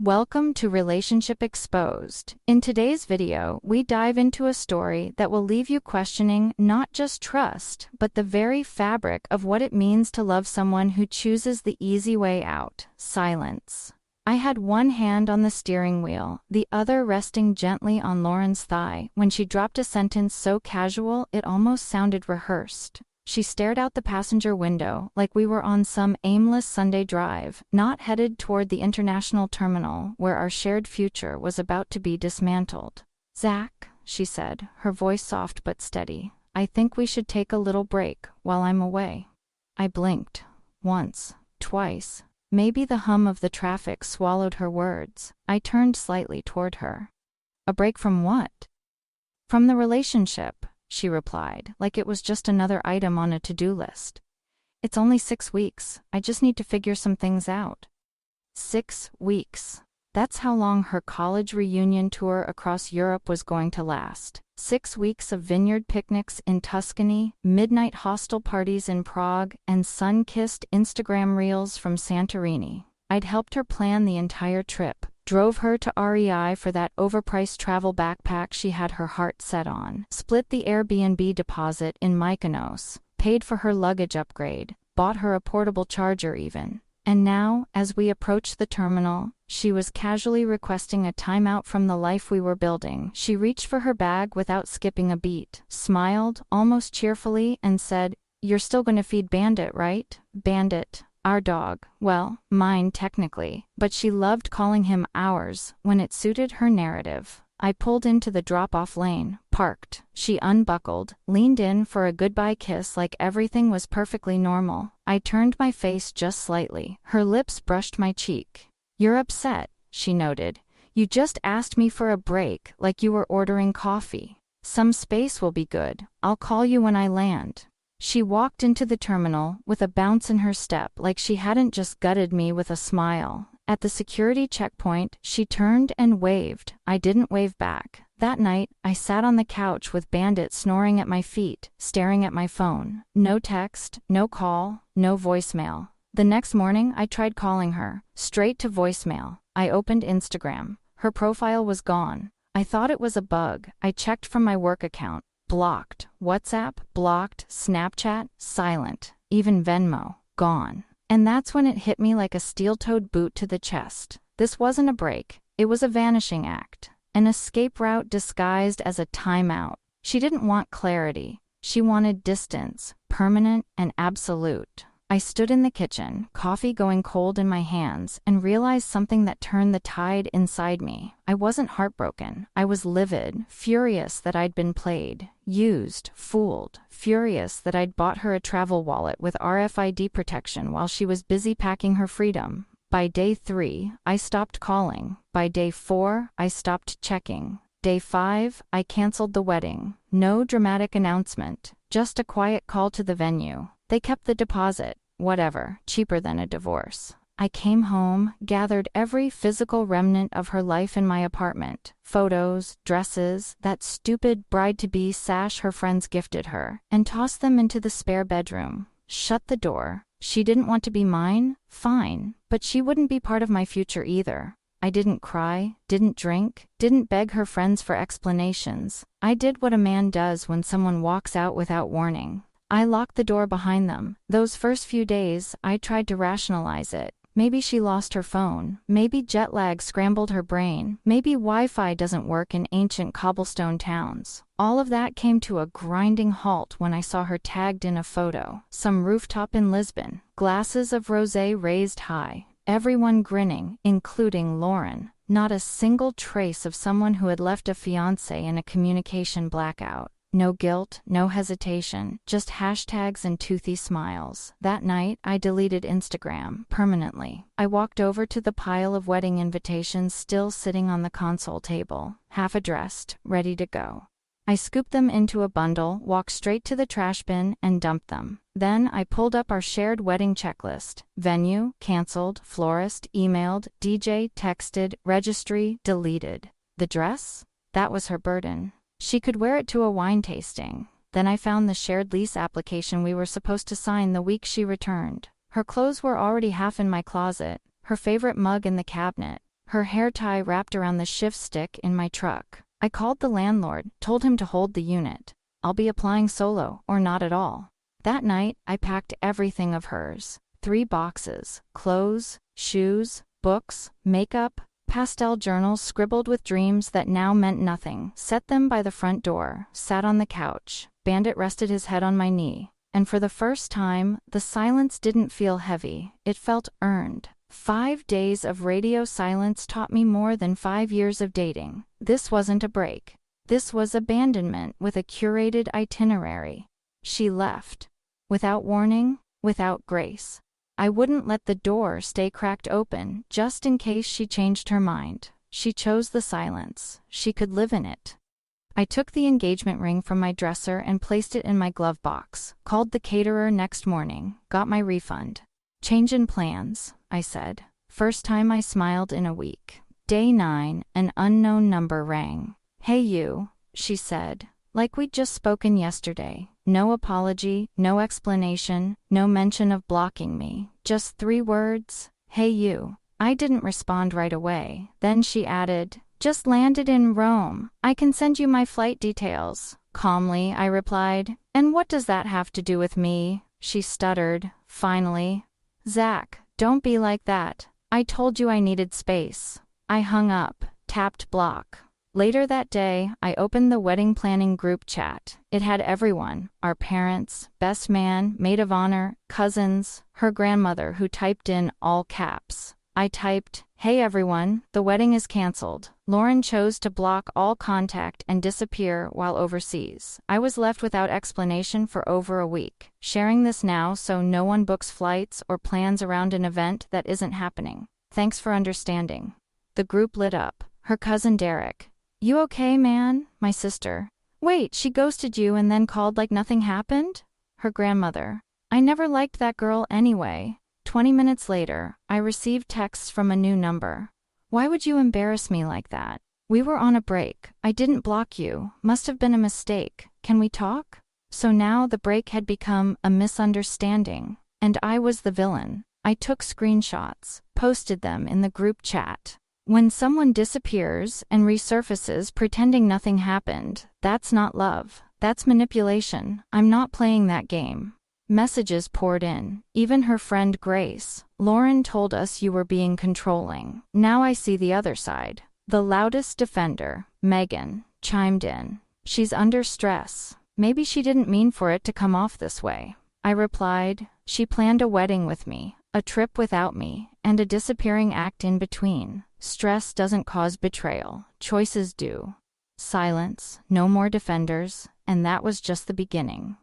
Welcome to Relationship Exposed. In today's video, we dive into a story that will leave you questioning not just trust, but the very fabric of what it means to love someone who chooses the easy way out: silence. I had one hand on the steering wheel, the other resting gently on Lauren's thigh, when she dropped a sentence so casual it almost sounded rehearsed. She stared out the passenger window like we were on some aimless Sunday drive, not headed toward the international terminal where our shared future was about to be dismantled. "Zach," she said, her voice soft but steady, "I think we should take a little break while I'm away." I blinked. Once, twice. Maybe the hum of the traffic swallowed her words. I turned slightly toward her. "A break from what?" "From the relationship," she replied, like it was just another item on a to-do list. "It's only 6 weeks. I just need to figure some things out." 6 weeks. That's how long her college reunion tour across Europe was going to last. 6 weeks of vineyard picnics in Tuscany, midnight hostel parties in Prague, and sun-kissed Instagram reels from Santorini. I'd helped her plan the entire trip, drove her to REI for that overpriced travel backpack she had her heart set on, split the Airbnb deposit in Mykonos, paid for her luggage upgrade, bought her a portable charger even. And now, as we approached the terminal, she was casually requesting a timeout from the life we were building. She reached for her bag without skipping a beat, smiled, almost cheerfully, and said, "You're still going to feed Bandit, right?" Bandit. Our dog. Well, mine technically, but she loved calling him ours when it suited her narrative. I pulled into the drop-off lane, parked. She unbuckled, leaned in for a goodbye kiss like everything was perfectly normal. I turned my face just slightly. Her lips brushed my cheek. "You're upset," she noted. "You just asked me for a break, like you were ordering coffee. Some space will be good. I'll call you when I land." She walked into the terminal with a bounce in her step, like she hadn't just gutted me with a smile. At the security checkpoint, she turned and waved. I didn't wave back. That night, I sat on the couch with Bandit snoring at my feet, staring at my phone. No text, no call, no voicemail. The next morning, I tried calling her. Straight to voicemail. I opened Instagram. Her profile was gone. I thought it was a bug. I checked from my work account. Blocked. WhatsApp, blocked. Snapchat, silent. Even Venmo, gone. And that's when it hit me like a steel-toed boot to the chest. This wasn't a break. It was a vanishing act. An escape route disguised as a timeout. She didn't want clarity. She wanted distance, permanent and absolute. I stood in the kitchen, coffee going cold in my hands, and realized something that turned the tide inside me. I wasn't heartbroken. I was livid, furious that I'd been played, used, fooled, furious that I'd bought her a travel wallet with RFID protection while she was busy packing her freedom. By day 3, I stopped calling. By day 4, I stopped checking. Day 5, I canceled the wedding. No dramatic announcement, just a quiet call to the venue. They kept the deposit. Whatever, cheaper than a divorce. I came home, gathered every physical remnant of her life in my apartment, photos, dresses, that stupid bride-to-be sash her friends gifted her, and tossed them into the spare bedroom. Shut the door. She didn't want to be mine? Fine, but she wouldn't be part of my future either. I didn't cry, didn't drink, didn't beg her friends for explanations. I did what a man does when someone walks out without warning. I locked the door behind them. Those first few days, I tried to rationalize it. Maybe she lost her phone. Maybe jet lag scrambled her brain. Maybe Wi-Fi doesn't work in ancient cobblestone towns. All of that came to a grinding halt when I saw her tagged in a photo. Some rooftop in Lisbon. Glasses of rosé raised high. Everyone grinning, including Lauren. Not a single trace of someone who had left a fiancé in a communication blackout. No guilt, no hesitation, just hashtags and toothy smiles. That night, I deleted Instagram permanently. I walked over to the pile of wedding invitations still sitting on the console table, half addressed, ready to go. I scooped them into a bundle, walked straight to the trash bin, and dumped them. Then I pulled up our shared wedding checklist. Venue, canceled, florist, emailed, DJ, texted, registry, deleted. The dress? That was her burden. She could wear it to a wine tasting. Then I found the shared lease application we were supposed to sign the week she returned. Her clothes were already half in my closet, her favorite mug in the cabinet, her hair tie wrapped around the shift stick in my truck. I called the landlord, told him to hold the unit. I'll be applying solo, or not at all. That night, I packed everything of hers. 3 boxes: clothes, shoes, books, makeup, pastel journals scribbled with dreams that now meant nothing, set them by the front door, sat on the couch. Bandit rested his head on my knee, and for the first time, the silence didn't feel heavy, it felt earned. 5 days of radio silence taught me more than 5 years of dating. This wasn't a break. This was abandonment with a curated itinerary. She left. Without warning, without grace. I wouldn't let the door stay cracked open, just in case she changed her mind. She chose the silence. She could live in it. I took the engagement ring from my dresser and placed it in my glove box, called the caterer next morning, got my refund. Change in plans, I said. First time I smiled in a week. Day 9, an unknown number rang. Hey you, she said, like we'd just spoken yesterday. No apology, no explanation, no mention of blocking me. Just 3 words, hey you. I didn't respond right away. Then she added, just landed in Rome. I can send you my flight details. Calmly, I replied, and what does that have to do with me? She stuttered, finally. Zach, don't be like that. I told you I needed space. I hung up, tapped block. Later that day, I opened the wedding planning group chat. It had everyone, our parents, best man, maid of honor, cousins, her grandmother who typed in all caps. I typed, hey everyone, the wedding is canceled. Lauren chose to block all contact and disappear while overseas. I was left without explanation for over a week. Sharing this now so no one books flights or plans around an event that isn't happening. Thanks for understanding. The group lit up. Her cousin Derek. You okay, man? My sister. Wait, she ghosted you and then called like nothing happened? Her grandmother. I never liked that girl anyway. 20 minutes later, I received texts from a new number. Why would you embarrass me like that? We were on a break. I didn't block you. Must have been a mistake. Can we talk? So now the break had become a misunderstanding, and I was the villain. I took screenshots, posted them in the group chat. When someone disappears and resurfaces pretending nothing happened, that's not love. That's manipulation. I'm not playing that game. Messages poured in, even her friend Grace. Lauren told us you were being controlling. Now I see the other side. The loudest defender, Megan, chimed in. She's under stress. Maybe she didn't mean for it to come off this way. I replied, she planned a wedding with me, a trip without me, and a disappearing act in between. Stress doesn't cause betrayal. Choices do. Silence, no more defenders, and that was just the beginning.